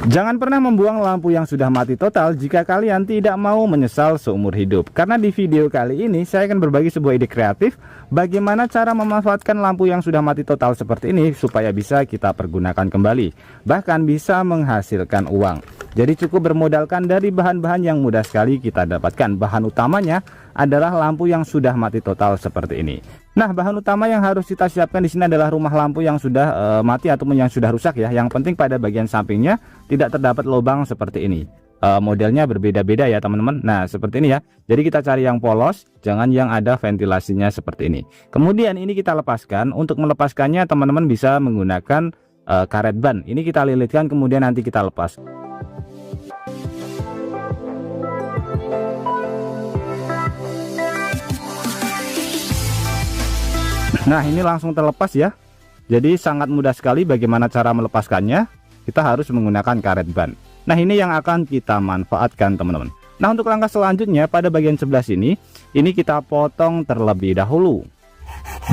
Jangan pernah membuang lampu yang sudah mati total jika kalian tidak mau menyesal seumur hidup. Karena di video kali ini saya akan berbagi sebuah ide kreatif bagaimana cara memanfaatkan lampu yang sudah mati total seperti ini supaya bisa kita pergunakan kembali, bahkan bisa menghasilkan uang. Jadi cukup bermodalkan dari bahan-bahan yang mudah sekali kita dapatkan. Bahan utamanya adalah lampu yang sudah mati total seperti ini. Nah, bahan utama yang harus kita siapkan di sini adalah rumah lampu yang sudah mati ataupun yang sudah rusak ya. Yang penting pada bagian sampingnya tidak terdapat lubang seperti ini. Modelnya berbeda-beda ya teman-teman. Nah, seperti ini ya. Jadi kita cari yang polos, jangan yang ada ventilasinya seperti ini. Kemudian ini kita lepaskan. Untuk melepaskannya teman-teman bisa menggunakan karet ban. Ini kita lilitkan kemudian nanti kita lepas. Nah, ini langsung terlepas ya. Jadi sangat mudah sekali bagaimana cara melepaskannya. Kita harus menggunakan karet ban. Nah, ini yang akan kita manfaatkan teman-teman. Nah, untuk langkah selanjutnya pada bagian sebelah sini, ini kita potong terlebih dahulu.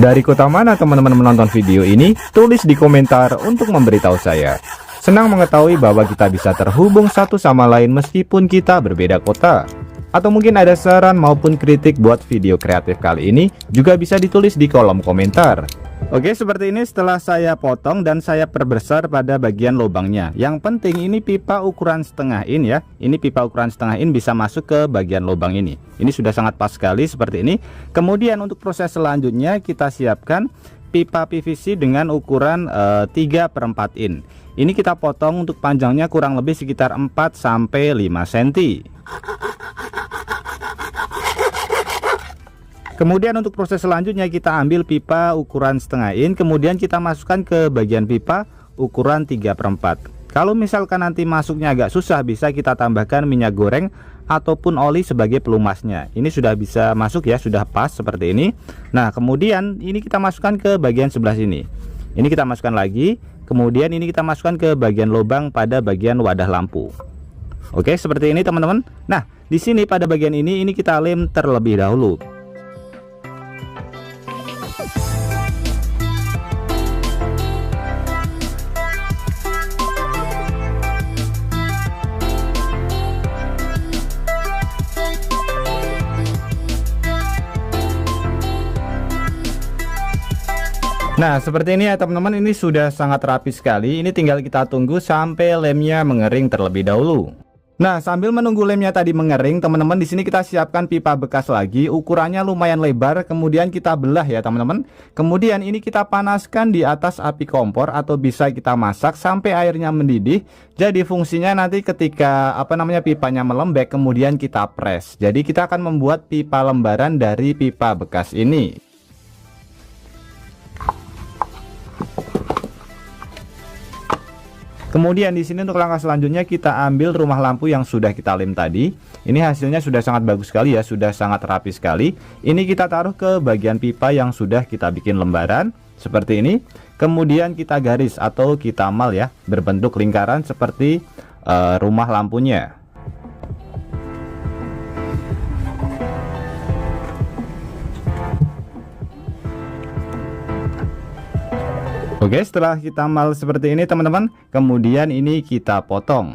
Dari kota mana teman-teman menonton video ini? Tulis di komentar untuk memberitahu saya. Senang mengetahui bahwa kita bisa terhubung satu sama lain meskipun kita berbeda kota. Atau mungkin ada saran maupun kritik buat video kreatif kali ini juga bisa ditulis di kolom komentar. Oke, seperti ini setelah saya potong dan saya perbesar pada bagian lubangnya. Yang penting ini pipa ukuran setengah in ya. Ini pipa ukuran setengah in bisa masuk ke bagian lubang ini. Ini sudah sangat pas sekali seperti ini. Kemudian untuk proses selanjutnya kita siapkan pipa PVC dengan ukuran 3/4 in. Ini kita potong untuk panjangnya kurang lebih sekitar 4-5 cm. Kemudian untuk proses selanjutnya kita ambil pipa ukuran setengah in, kemudian kita masukkan ke bagian pipa ukuran 3/4. Kalau misalkan nanti masuknya agak susah, bisa kita tambahkan minyak goreng ataupun oli sebagai pelumasnya. Ini sudah bisa masuk ya, sudah pas seperti ini. Nah, kemudian ini kita masukkan ke bagian sebelah sini. Ini kita masukkan lagi, kemudian ini kita masukkan ke bagian lubang pada bagian wadah lampu. Oke, seperti ini teman-teman. Nah, di sini pada bagian ini kita lem terlebih dahulu. Nah, seperti ini ya teman-teman, ini sudah sangat rapi sekali. Ini tinggal kita tunggu sampai lemnya mengering terlebih dahulu. Nah, sambil menunggu lemnya tadi mengering, teman-teman, di sini kita siapkan pipa bekas lagi. Ukurannya lumayan lebar, kemudian kita belah ya teman-teman. Kemudian ini kita panaskan di atas api kompor atau bisa kita masak sampai airnya mendidih. Jadi fungsinya nanti ketika pipanya melembek, kemudian kita press. Jadi kita akan membuat pipa lembaran dari pipa bekas ini. Kemudian di sini untuk langkah selanjutnya kita ambil rumah lampu yang sudah kita lem tadi. Ini hasilnya sudah sangat bagus sekali ya, sudah sangat rapi sekali. Ini kita taruh ke bagian pipa yang sudah kita bikin lembaran seperti ini. Kemudian kita garis atau kita mal ya, berbentuk lingkaran seperti rumah lampunya. Oke, setelah kita mal seperti ini teman-teman, kemudian ini kita potong.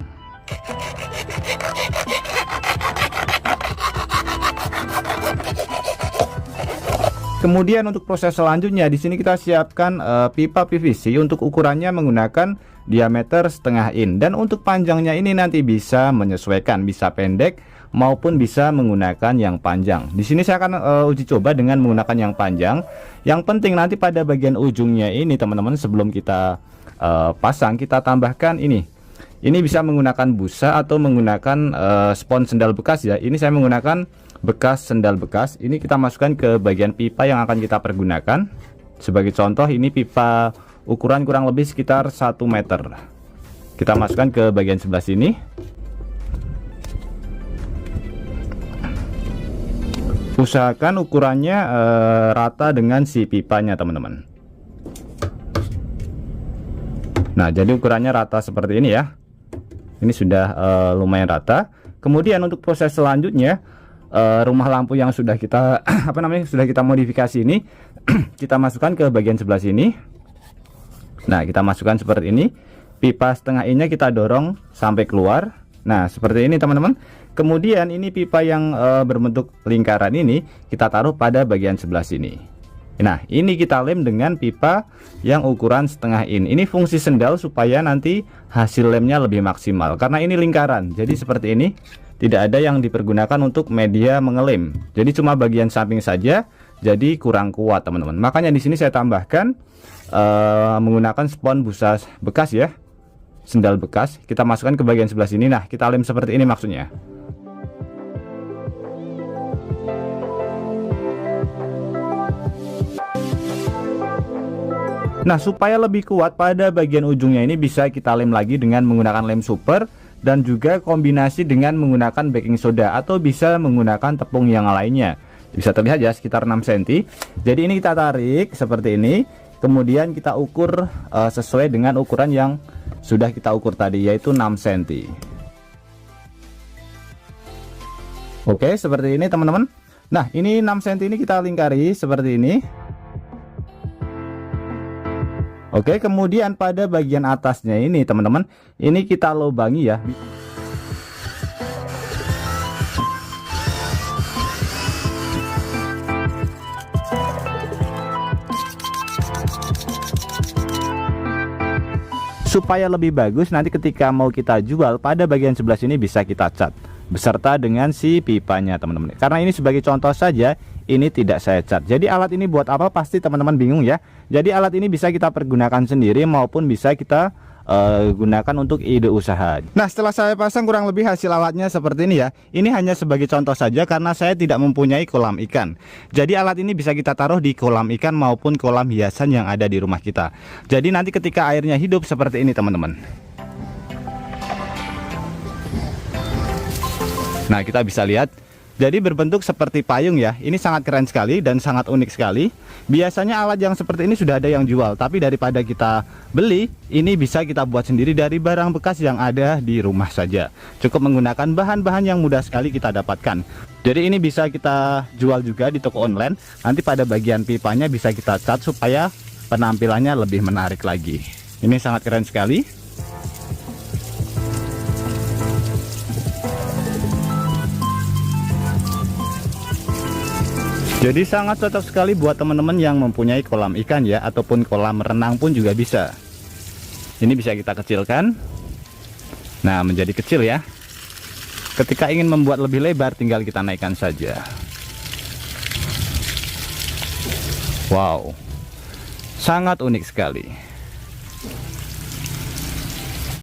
Kemudian untuk proses selanjutnya di sini kita siapkan pipa PVC untuk ukurannya menggunakan diameter setengah in, dan untuk panjangnya ini nanti bisa menyesuaikan, bisa pendek maupun bisa menggunakan yang panjang. Di sini saya akan uji coba dengan menggunakan yang panjang. Yang penting nanti pada bagian ujungnya ini teman-teman, sebelum kita pasang, kita tambahkan ini. Ini bisa menggunakan busa atau menggunakan spons sendal bekas ya. Ini saya menggunakan bekas sendal bekas. Ini kita masukkan ke bagian pipa yang akan kita pergunakan. Sebagai contoh, ini pipa ukuran kurang lebih sekitar 1 meter. Kita masukkan ke bagian sebelah sini. Usahakan ukurannya rata dengan si pipanya teman-teman. Nah, jadi ukurannya rata seperti ini ya. Ini sudah lumayan rata. Kemudian untuk proses selanjutnya, rumah lampu yang sudah kita sudah kita modifikasi ini kita masukkan ke bagian sebelah sini. Nah, kita masukkan seperti ini. Pipa setengah innya kita dorong sampai keluar. Nah, seperti ini teman-teman. Kemudian ini pipa yang berbentuk lingkaran ini kita taruh pada bagian sebelah sini. Nah, ini kita lem dengan pipa yang ukuran setengah in. Ini fungsi sendal supaya nanti hasil lemnya lebih maksimal. Karena ini lingkaran, jadi seperti ini. Tidak ada yang dipergunakan untuk media mengelem. Jadi cuma bagian samping saja, jadi kurang kuat teman-teman. Makanya di sini saya tambahkan menggunakan spons busa bekas ya. Sendal bekas kita masukkan ke bagian sebelah sini. Nah, kita lem seperti ini maksudnya. Nah, supaya lebih kuat pada bagian ujungnya ini bisa kita lem lagi dengan menggunakan lem super dan juga kombinasi dengan menggunakan baking soda atau bisa menggunakan tepung yang lainnya. Bisa terlihat ya sekitar 6 cm. Jadi ini kita tarik seperti ini. Kemudian kita ukur sesuai dengan ukuran yang sudah kita ukur tadi, yaitu 6 cm. Oke, seperti ini teman-teman. Nah, ini 6 cm ini kita lingkari seperti ini. Oke, kemudian pada bagian atasnya ini teman-teman, ini kita lubangi ya. Supaya lebih bagus nanti ketika mau kita jual, pada bagian sebelah sini bisa kita cat beserta dengan si pipanya teman-teman. Karena ini sebagai contoh saja, ini tidak saya cat. Jadi alat ini buat apa pasti teman-teman bingung ya. Jadi alat ini bisa kita pergunakan sendiri maupun bisa kita gunakan untuk ide usaha. Nah, setelah saya pasang kurang lebih hasil alatnya seperti ini ya. Ini hanya sebagai contoh saja karena saya tidak mempunyai kolam ikan. Jadi alat ini bisa kita taruh di kolam ikan maupun kolam hiasan yang ada di rumah kita. Jadi nanti ketika airnya hidup seperti ini teman-teman. Nah, kita bisa lihat. Jadi berbentuk seperti payung ya. Ini sangat keren sekali dan sangat unik sekali. Biasanya alat yang seperti ini sudah ada yang jual, tapi daripada kita beli, ini bisa kita buat sendiri dari barang bekas yang ada di rumah saja. Cukup menggunakan bahan-bahan yang mudah sekali kita dapatkan. Jadi ini bisa kita jual juga di toko online. Nanti pada bagian pipanya bisa kita cat supaya penampilannya lebih menarik lagi. Ini sangat keren sekali. Jadi sangat cocok sekali buat teman-teman yang mempunyai kolam ikan ya, ataupun kolam renang pun juga bisa. Ini bisa kita kecilkan. Nah, menjadi kecil ya. Ketika ingin membuat lebih lebar tinggal kita naikkan saja. Wow, sangat unik sekali.